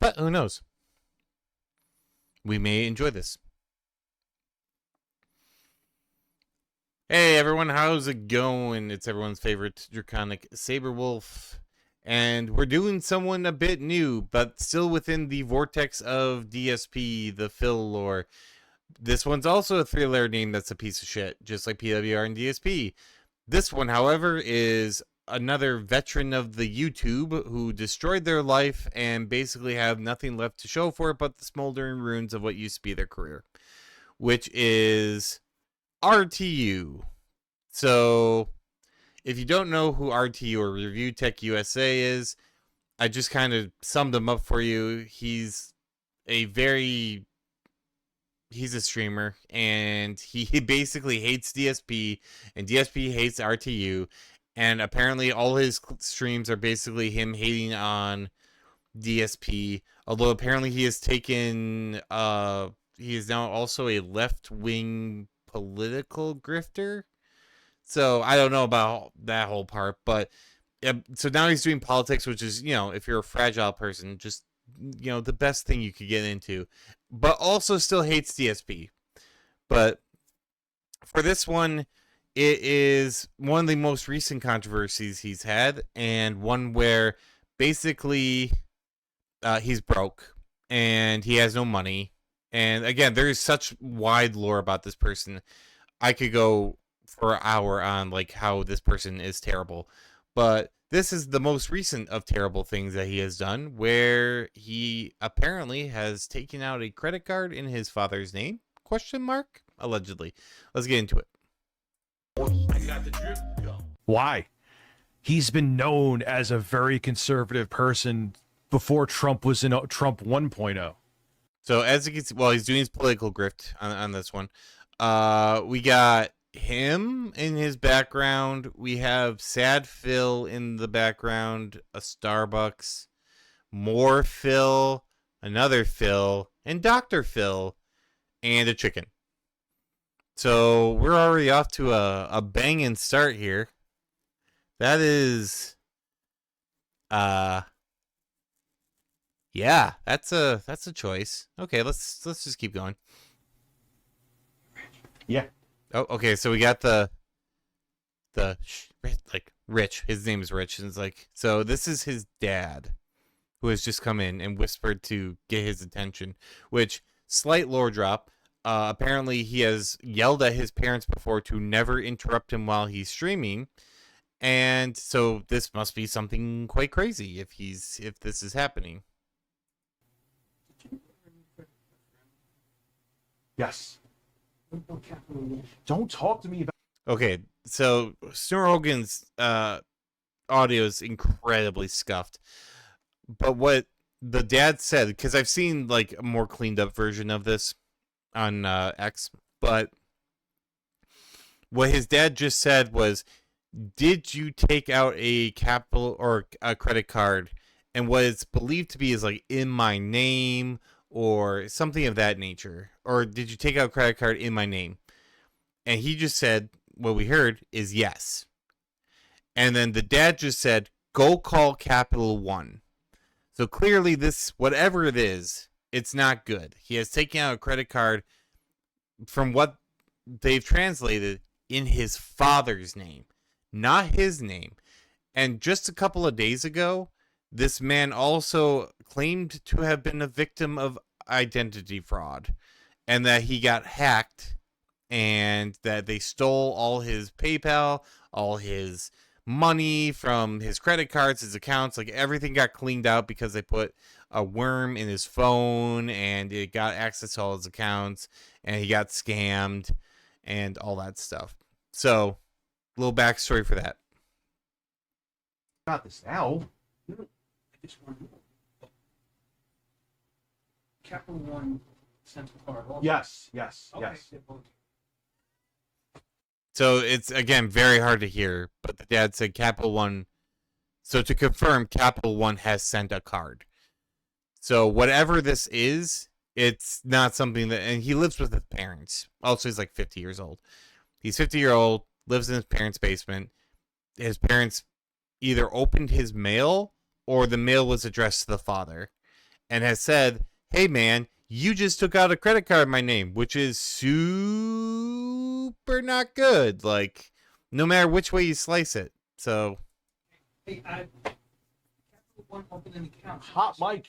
But who knows? We may enjoy this. Hey everyone, how's it going? It's everyone's favorite draconic saber wolf, and we're doing someone a bit new, but still within the vortex of DSP, the Phil lore. This one's also a 3-layer name that's a piece of shit, just like PWR and DSP. This one, however, is another veteran of the YouTube who destroyed their life and basically have nothing left to show for it but the smoldering ruins of what used to be their career, which is RTU. So, if you don't know who RTU or Review Tech USA is, I just kind of summed him up for you. He's a streamer, and he basically hates DSP, and DSP hates RTU, and apparently all his streams are basically him hating on DSP, although apparently he has taken, he is now also a left-wing political grifter. So I don't know about that whole part, but so now he's doing politics, which is, if you're a fragile person, just, the best thing you could get into, but also still hates DSP. But for this one, it is one of the most recent controversies he's had, and one where basically he's broke and he has no money. And again, there is such wide lore about this person. I could go for an hour on like how this person is terrible, but this is the most recent of terrible things that he has done, where he apparently has taken out a credit card in his father's name, ? Allegedly. Let's get into it. I got the drip. Why? He's been known as a very conservative person before Trump was in Trump 1.0. So as you can see, well, he's doing his political grift on this one. We got him in his background. We have Sad Phil in the background, a Starbucks, more Phil, another Phil, and Dr. Phil, and a chicken. So we're already off to a banging start here. That is, yeah, that's a choice. Okay, let's just keep going. Yeah. Oh, okay. So we got the like Rich. His name is Rich, and it's like, so this is his dad, who has just come in and whispered to get his attention. Which, slight lore drop. Apparently, he has yelled at his parents before to never interrupt him while he's streaming, and so this must be something quite crazy if this is happening. Yes. Don't talk to me about. Okay, so Snor Hogan's audio is incredibly scuffed, but what the dad said, because I've seen like a more cleaned up version of this on X, but what his dad just said was, did you take out a capital or a credit card, and what it's believed to be is like in my name or something of that nature, or did you take out a credit card in my name? And he just said, what we heard is yes. And then the dad just said, go call Capital One. So clearly this, whatever it is, it's not good. He has taken out a credit card, from what they've translated, in his father's name, not his name. And just a couple of days ago, this man also claimed to have been a victim of identity fraud, and that he got hacked, and that they stole all his PayPal, all his money from his credit cards, his accounts, like everything got cleaned out because they put a worm in his phone and it got access to all his accounts, and he got scammed and all that stuff. So, a little backstory for that. Got this now. Capital One Central Card. Yes. Okay. So it's, again, very hard to hear, but the dad said Capital One. So to confirm, Capital One has sent a card. So whatever this is, it's not something that, and he lives with his parents. Also, he's like 50 years old. He's 50-year old, lives in his parents' basement. His parents either opened his mail or the mail was addressed to the father. and has said, hey man, you just took out a credit card in my name, which is super not good. Like, no matter which way you slice it. So, Hey, I one open an account. Hot mic.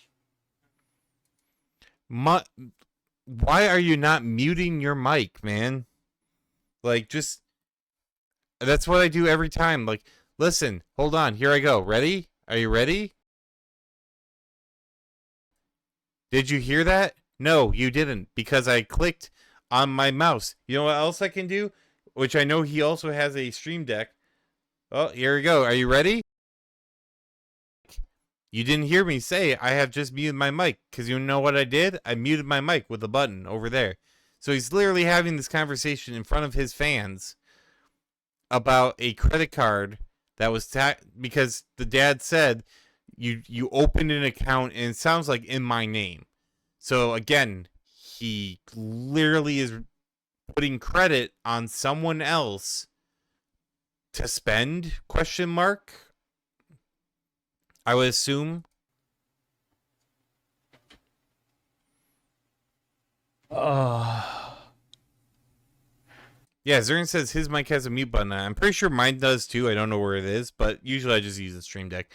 why are you not muting your mic, man? Like, just, that's what I do every time. Like, listen, hold on, here I go. Ready? Are you ready? Did you hear that? No, you didn't, because I clicked on my mouse. You know what else I can do? Which I know he also has a stream deck. Oh, here we go. Are you ready? You didn't hear me say I have just muted my mic, because you know what I did? I muted my mic with a button over there. So he's literally having this conversation in front of his fans about a credit card that was because the dad said you opened an account and it sounds like in my name. So again, he literally is putting credit on someone else to spend, question mark, I would assume. Yeah, Zern says his mic has a mute button. I'm pretty sure mine does too. I don't know where it is, but usually I just use the stream deck.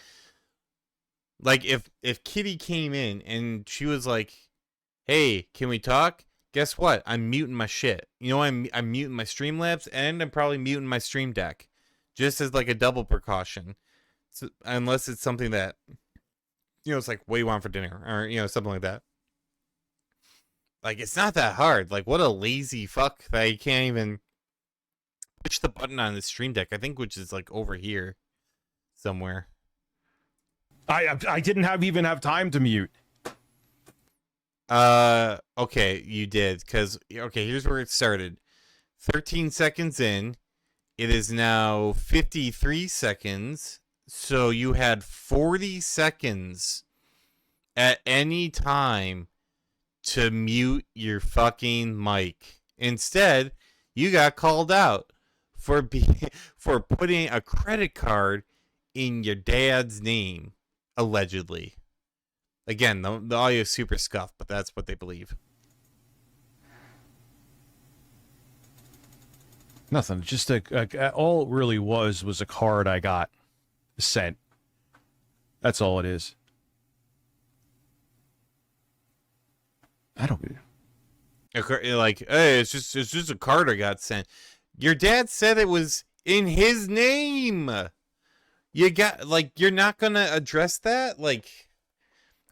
Like, if Kitty came in and she was like, hey, can we talk? Guess what? I'm muting my shit. You know, I'm muting my Streamlabs, and I'm probably muting my stream deck. Just as like a double precaution. So, unless it's something that, you know, it's like, what do you want for dinner? Or, you know, something like that. Like, it's not that hard. Like, what a lazy fuck that he can't even push the button on the stream deck, I think, which is like over here somewhere. I didn't even have time to mute. Okay, you did, because, okay, here's where it started. 13 seconds in, it is now 53 seconds, so you had 40 seconds at any time to mute your fucking mic. Instead, you got called out for putting a credit card in your dad's name, allegedly. Again, the audio is super scuffed, but that's what they believe. Nothing. Just all it really was a card I got sent. That's all it is. I don't. Like, hey, it's just a card I got sent. Your dad said it was in his name. You got, like, you're not gonna address that? Like,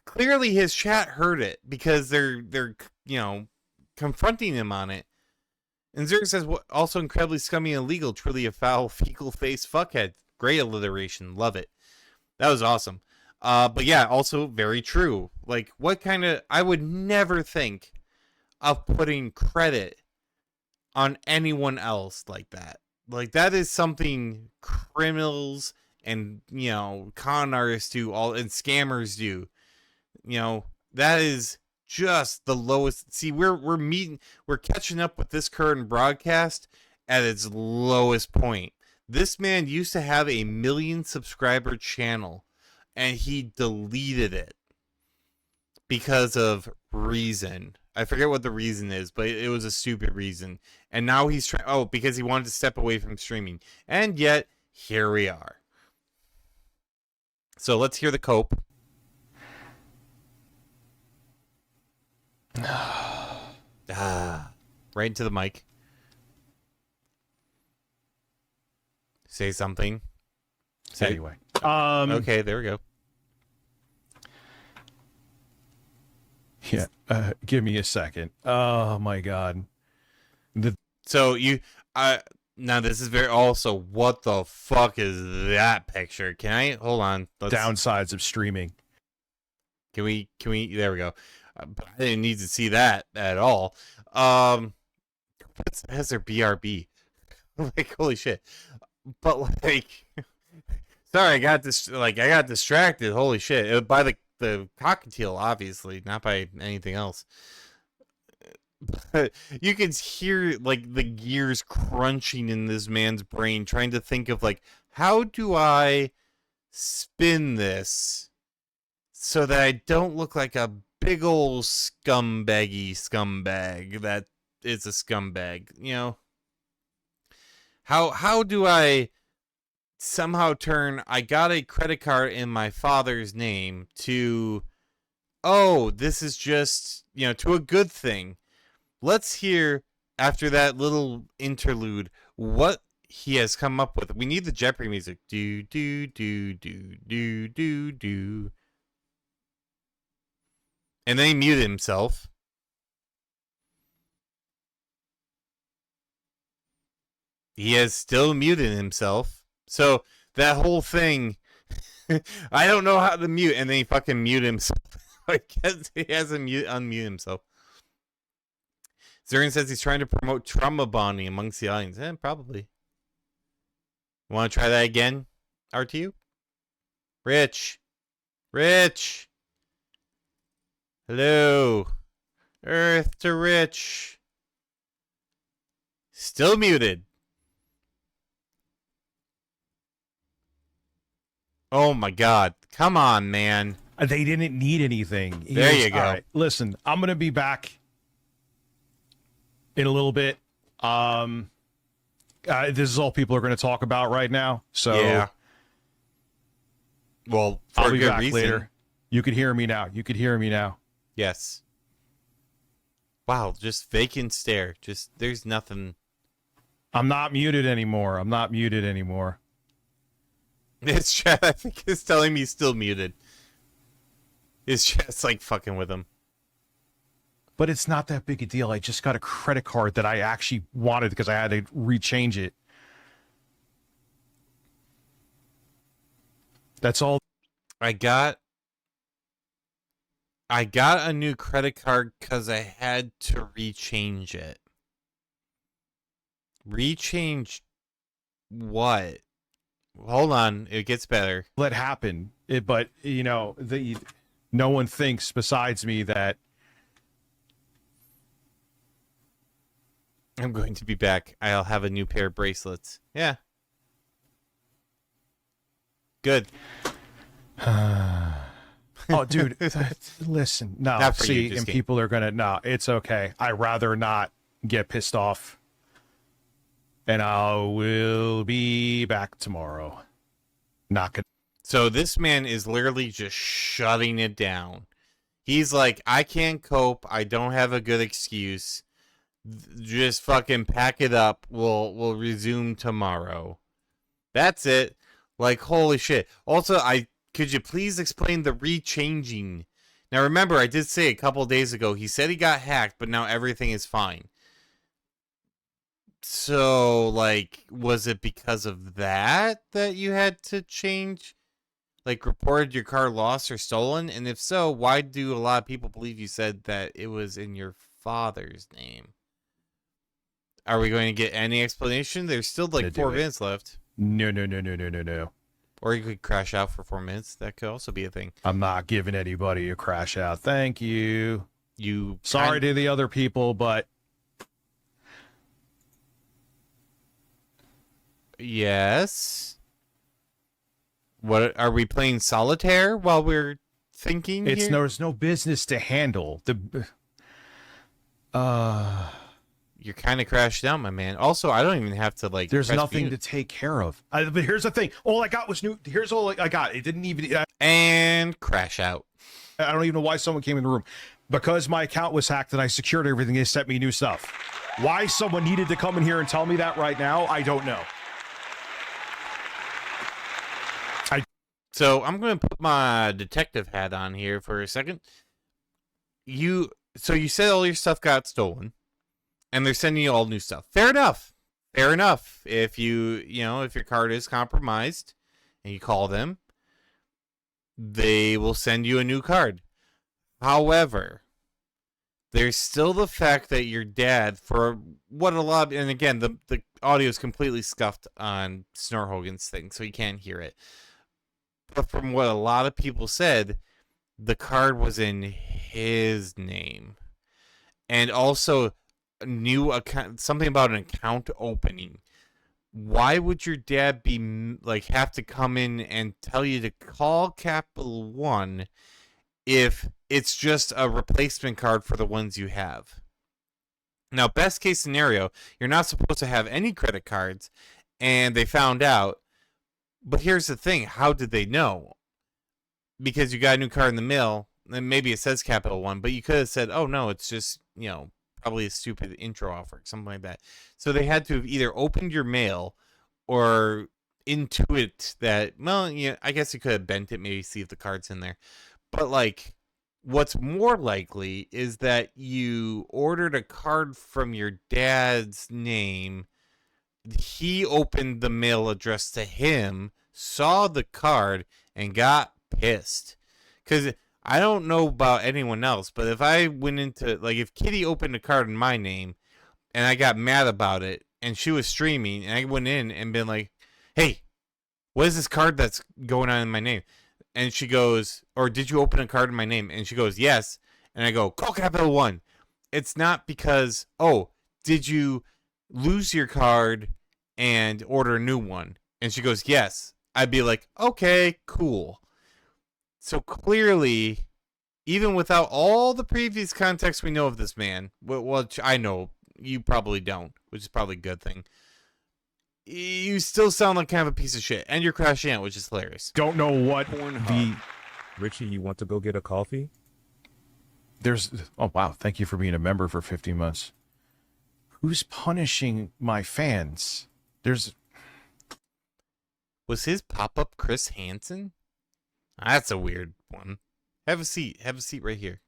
clearly his chat heard it because they're you know, confronting him on it. And Zerg says, what, also incredibly scummy and illegal, truly a foul, fecal face fuckhead. Great alliteration. Love it. That was awesome. But yeah, also very true. Like, what kind of, I would never think of putting credit on anyone else like that. Like, that is something criminals and, you know, con artists do, and scammers do. You know, that is just the lowest. See, we're catching up with this current broadcast at its lowest point. This man used to have a 1 million subscriber channel, and he deleted it because of reason. I forget what the reason is, but it was a stupid reason. And now he's trying, because he wanted to step away from streaming. And yet, here we are. So let's hear the cope. Right into the mic. Say something. Anyway. Okay, there we go. Yeah. Give me a second. Oh my god. So you, now this is very, also, what the fuck is that picture? Can I, hold on. Downsides of streaming. Can we, there we go. But I didn't need to see that at all. What's has their BRB? Like, holy shit. But like, sorry, I got distracted. Holy shit. By the cockatiel, obviously, not by anything else. But you can hear, like, the gears crunching in this man's brain, trying to think of, like, how do I spin this so that I don't look like a big old scumbaggy scumbag that is a scumbag. You know, how do I somehow turn I got a credit card in my father's name to, oh, this is just, you know, to a good thing. Let's hear, after that little interlude, what he has come up with. We need the Jeopardy music. Do, do, do, do, do, do, do. And then he muted himself. He has still muted himself. So that whole thing, I don't know how to mute, and then he fucking muted himself. I guess he hasn't unmute himself. Zurian says he's trying to promote trauma bonding amongst the audience. Probably. Want to try that again, RTU? Rich. Rich. Hello. Earth to Rich. Still muted. Oh my god. Come on, man. They didn't need anything. There you go. All right, listen, I'm going to be back in a little bit. This is all people are going to talk about right now. So yeah. Well, for I'll a be good back reason. later. You could hear me now. You could hear me now. Yes. Wow, just vacant stare. Just, there's nothing. I'm not muted anymore. I'm not muted anymore. His chat, I think, is telling me he's still muted. His chat's like fucking with him. But it's not that big a deal. I just got a credit card that I actually wanted because I had to rechange it. That's all. I got a new credit card because I had to rechange it. Rechange what? Hold on, it gets better. That happened. But, you know, no one thinks besides me that I'm going to be back. I'll have a new pair of bracelets. Yeah. Good. oh, dude, listen. No, Not for you, see, just and kidding. people are going to, no, it's okay. I'd rather not get pissed off. And I will be back tomorrow. Not gonna. So this man is literally just shutting it down. He's like, I can't cope. I don't have a good excuse. Just fucking pack it up. We'll resume tomorrow. That's it. Like, holy shit. Also, could you please explain the rechanging? Now remember, I did say a couple days ago, he said he got hacked, but now everything is fine. So, like, was it because of that you had to change? Like, reported your car lost or stolen? And if so, why do a lot of people believe you said that it was in your father's name? Are we going to get any explanation? There's still, like, 4 minutes left. No. Or you could crash out for 4 minutes. That could also be a thing. I'm not giving anybody a crash out. Thank you. You Sorry to the other people, but yes. What are we playing solitaire while we're thinking? Here? there's no business to handle. You're kind of crashed out, my man. Also, I don't even have to like. There's press nothing mute. to take care of. But here's the thing. All I got was new. Here's all I got. It didn't even. And crash out. I don't even know why someone came in the room. Because my account was hacked and I secured everything, they sent me new stuff. Why someone needed to come in here and tell me that right now, I don't know. So I'm going to put my detective hat on here for a second. So you said all your stuff got stolen, and they're sending you all new stuff. Fair enough. Fair enough. If if your card is compromised, and you call them, they will send you a new card. However, there's still the fact that your dad, for what a lot, and again, the audio is completely scuffed on Snorhogan's thing, so you can't hear it. But from what a lot of people said, the card was in his name. And also, new account, something about an account opening. Why would your dad be have to come in and tell you to call Capital One if it's just a replacement card for the ones you have. Now, best case scenario, you're not supposed to have any credit cards, and they found out. But here's the thing: how did they know? Because you got a new card in the mail, and maybe it says Capital One, but you could have said, "Oh no, it's just probably a stupid intro offer, something like that." So they had to have either opened your mail or intuit that. Well, yeah, I guess you could have bent it, maybe see if the card's in there. But like, what's more likely is that you ordered a card from your dad's name. He opened the mail addressed to him, saw the card, and got pissed. Because I don't know about anyone else, but if I went into, like, if Kitty opened a card in my name and I got mad about it and she was streaming and I went in and been like, hey, what is this card that's going on in my name? And she goes, or did you open a card in my name? And she goes, yes. And I go, call Capital One. It's not because, oh, did you lose your card and order a new one? And she goes, yes. I'd be like, okay, cool. So clearly, even without all the previous context we know of this man, which I know you probably don't, which is probably a good thing, you still sound like kind of a piece of shit. And you're crashing out, which is hilarious. Don't know what Richie, you want to go get a coffee? Oh wow, thank you for being a member for 50 months. Who's punishing my fans? Was his pop-up Chris Hansen? That's a weird one. Have a seat. Have a seat right here.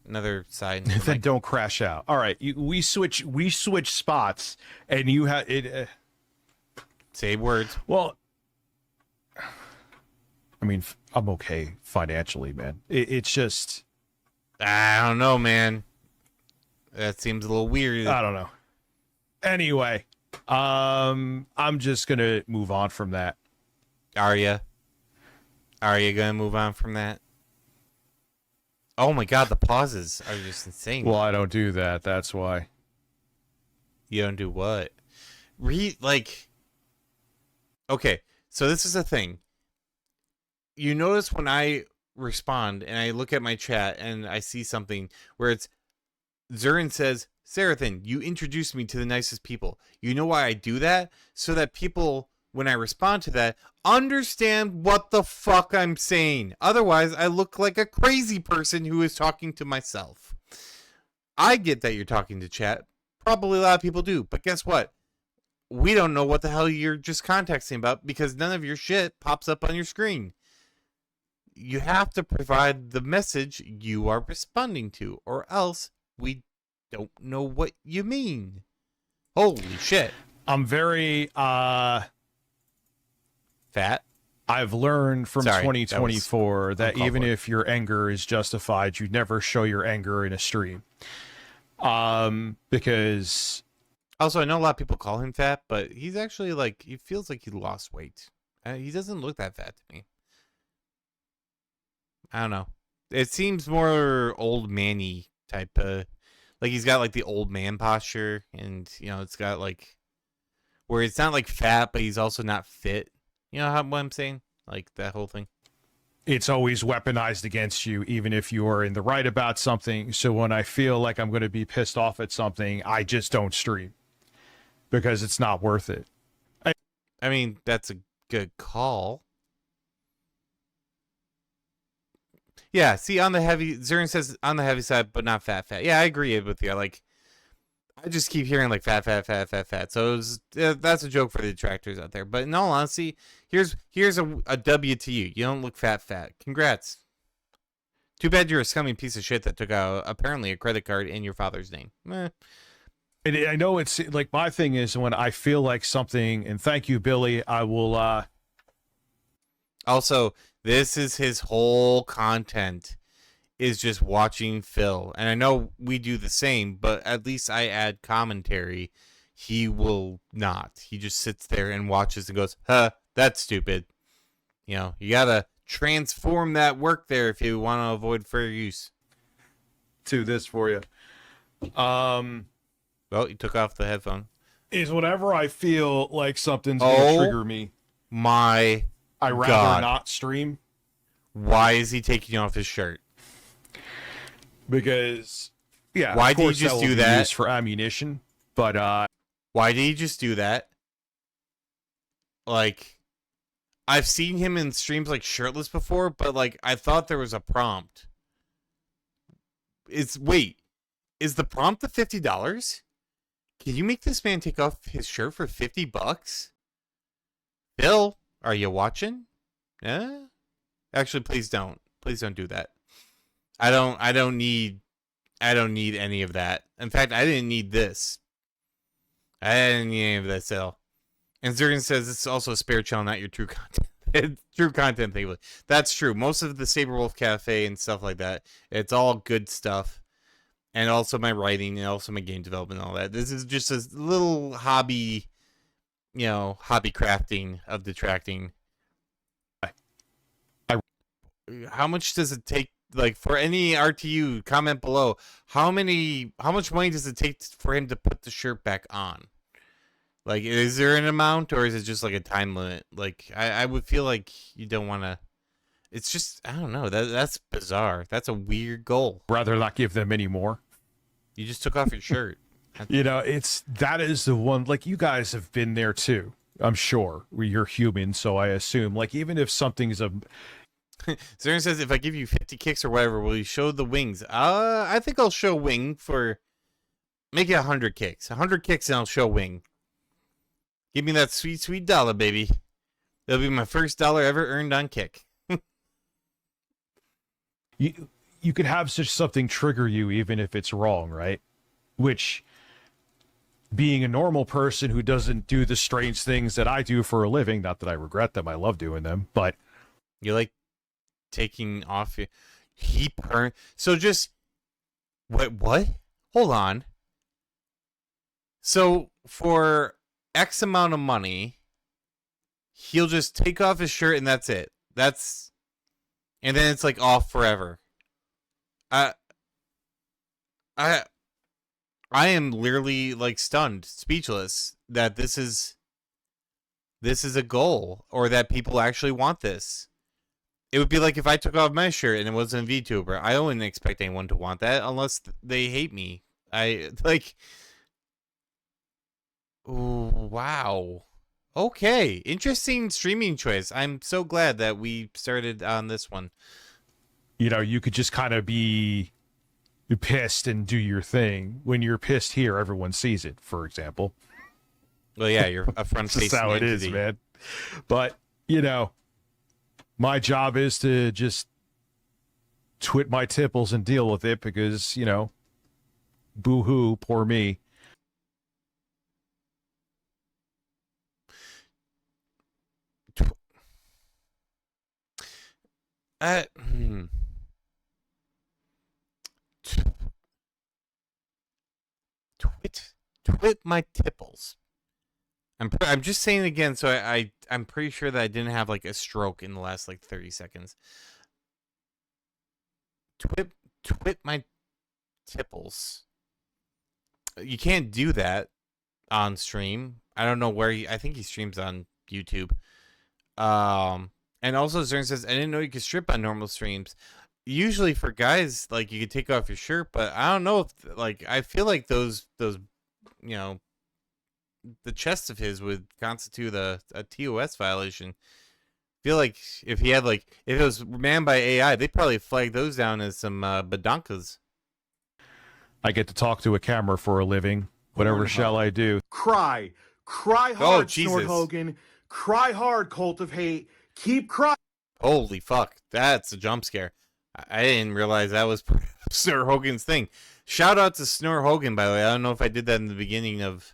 Another side. Then don't crash out. All right, we switch spots, and you have it. Say words. Well, I mean, I'm okay financially, man. It's just, I don't know, man. That seems a little weird. I don't know. Anyway, I'm just gonna move on from that. Are you gonna move on from that? Oh my god, the pauses are just insane. Well, I don't do that. That's why. You don't do what? Okay, so this is a thing. You notice when I respond and I look at my chat and I see something where it's Zurin says, Sarathan, you introduced me to the nicest people. You know why I do that? So that people, when I respond to that, understand what the fuck I'm saying. Otherwise, I look like a crazy person who is talking to myself. I get that you're talking to chat. Probably a lot of people do. But guess what? We don't know what the hell you're just contexting about because none of your shit pops up on your screen. You have to provide the message you are responding to, or else we don't know what you mean. Holy shit. I'm very fat. I've learned from Sorry, 2024 that even for. if your anger is justified, you never show your anger in a stream. Because Also, I know a lot of people call him fat, but he's actually like, he feels like he lost weight. He doesn't look that fat to me. I don't know. It seems more old man-y type. Like he's got like the old man posture, and it's got like where it's not like fat, but he's also not fit. You know what I'm saying? Like that whole thing. it's always weaponized against you, even if you are in the right about something. So when I feel like I'm going to be pissed off at something, I just don't stream because it's not worth it. I mean, that's a good call. Yeah, see, on the heavy, Zurin says on the heavy side, but not fat. Yeah, I agree with you. Like, I just keep hearing like fat. So that's a joke for the detractors out there. But in all honesty, here's a W to you. You don't look fat. Congrats. Too bad you're a scummy piece of shit that took out apparently a credit card in your father's name. And I know it's like my thing is when I feel like something, and thank you, Billy, I will. Also, this is his whole content is just watching Phil. And I know we do the same, but at least I add commentary. He will not. He just sits there and watches and goes, huh, that's stupid. You know, you got to transform that work there if you want to avoid fair use. To this for you. Well, you took off the headphone. Is whenever I feel like something's going to trigger me. My I rather God. not stream Why is he taking off his shirt? because, yeah, Why of do you course just that do will be that? used for ammunition, but Why did he just do that? Like, I've seen him in streams like shirtless before, but like I thought there was a prompt. Is the prompt the $50? Can you make this man take off his shirt for $50? Bill, are you watching? Yeah. Actually, please don't. Please don't do that. I don't need any of that. In fact, I didn't need this. I didn't need any of this at all. And Zergan says it's also a spare channel, not your true content. True content thing. That's true. Most of the Saberwolf Cafe and stuff like that, it's all good stuff. And also my writing and also my game development and all that. This is just a little hobby, hobby crafting of detracting. How much does it take, like, for any RTU, comment below, how much money does it take for him to put the shirt back on? Like, is there an amount, or is it just like a time limit? Like, I would feel like you don't want to, it's just, I don't know, that's bizarre. That's a weird goal. rather not give them any more. You just took off your shirt. That is the one, like, you guys have been there too, I'm sure. You're human, so I assume, like, even if something's Zern says, if I give you 50 kicks or whatever, will you show the wings? I think I'll show wing for, make it 100 kicks. 100 kicks and I'll show wing. Give me that sweet, sweet dollar, baby. That'll be my first dollar ever earned on kick. you could have such something trigger you even if it's wrong, right? Which, being a normal person who doesn't do the strange things that I do for a living, not that I regret them, I love doing them, but You like taking off your so just what? Hold on. So for X amount of money, he'll just take off his shirt and that's it. And then it's like off forever. I am literally like stunned, speechless that this is a goal, or that people actually want this. It would be like if I took off my shirt and it wasn't a VTuber. I wouldn't expect anyone to want that unless they hate me. Ooh, wow. Okay, interesting streaming choice. I'm so glad that we started on this one. you could just kind of be pissed and do your thing. When you're pissed here, everyone sees it, for example. Well, yeah, you're a front-facing That's how it entity. is, man. But, my job is to just twit my tipples and deal with it because, boo-hoo, poor me. Twit my tipples. I'm just saying it again, so I'm pretty sure that I didn't have like a stroke in the last like 30 seconds. Twit my tipples. You can't do that on stream. I don't know where I think he streams on YouTube. And also Zern says, I didn't know you could strip on normal streams. Usually for guys, like, you could take off your shirt, but I don't know if, like, I feel like those the chest of his would constitute a TOS violation. I feel like if he had, like, if it was manned by AI, they'd probably flag those down as some badonkas. I get to talk to a camera for a living. Whatever shall I do? Cry hard, Oh, Jesus. Snort Hogan. Cry hard, Cult of Hate. Keep crying. Holy fuck, that's a jump scare. I didn't realize that was Snort Hogan's thing. Shout out to Snort Hogan, by the way. I don't know if I did that in the beginning of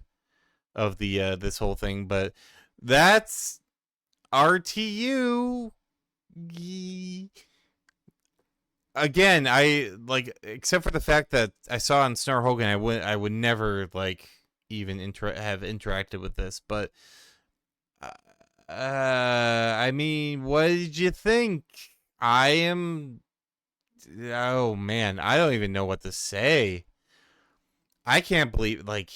the this whole thing, but that's RTU. Again, I like, except for the fact that I saw on Snort Hogan, I would never like even have interacted with this, but I mean, what did you think? Oh man, I don't even know what to say. I can't believe, like,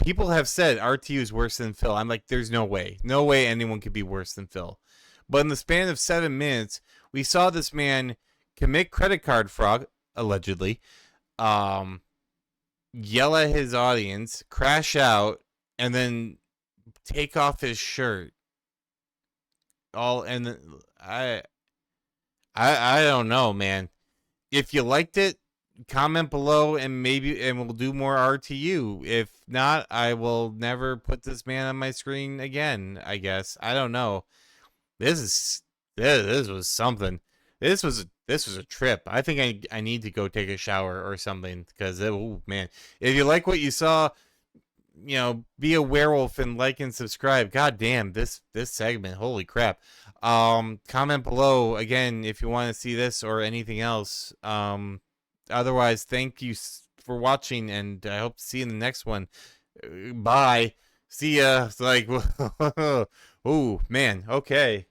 people have said RTU is worse than Phil. I'm like, there's no way anyone could be worse than Phil. But in the span of 7 minutes, we saw this man commit credit card fraud, allegedly, yell at his audience, crash out, and then take off his shirt. I don't know, man. If you liked it, comment below and we'll do more RTU. If not, I will never put this man on my screen again, I guess. I don't know. This was something. This was a trip. I think I need to go take a shower or something, because oh man, if you like what you saw, be a werewolf and like and subscribe. God damn, this segment, holy crap. Comment below again if you want to see this or anything else. Otherwise, thank you for watching, and I hope to see you in the next one. Bye. See ya. It's like, oh man, okay.